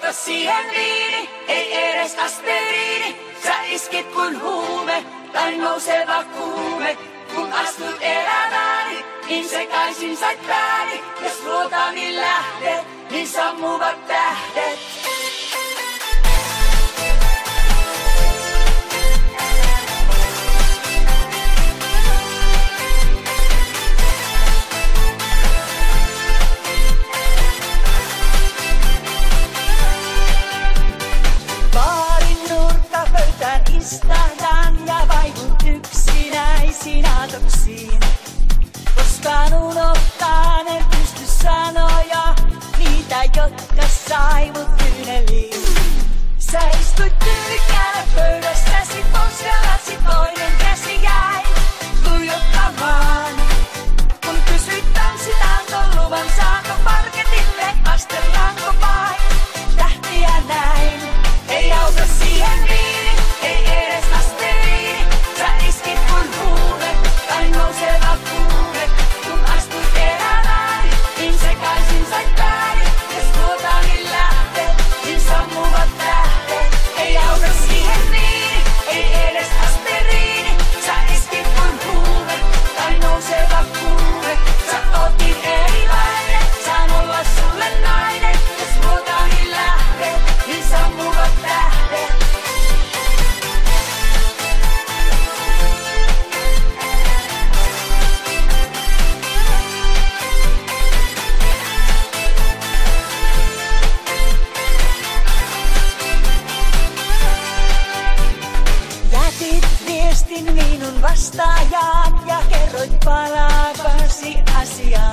auta siihen viini, ei edes aspiriini. Sä iskit kuin huume tai nouseva kuume. Kun astut elämääni, niin sekaisin sait pääni. Jos luotani lähdet, niin sammuvat tähdet. Istahdan ja vaihun yksinäisiin aatoksiin. Koskaan unohtaa en pysty sanoja, niitä jotka sai mut kyyneliin. Sä istuit tyylikkäänä pöydässäsi, poskelasi toinen käsi jäi tuijottamaan. Kun kysyit tanssitaanko luvan, saanko parketille, astellaanko vain tähtiä näin. Ei auta siihen viini, ei edes aspiriini. Sä iskit kuin huume tai nouseva kuume. Kun astuit elämääni, niin sekaisin sait pääni. Jos luotani lähdet, niin sammuvat tähdet. Ei auta siihen viini, ei edes aspiriini. Sä iskit kuin huume tai nouseva kuume. Sä ootin erilainen, saan olla sulle nainen. Jos luotani lähdet, niin sammuvat tähdet. Jätit viestin minun vastaajaan ja kerroit palaavasi asiaan.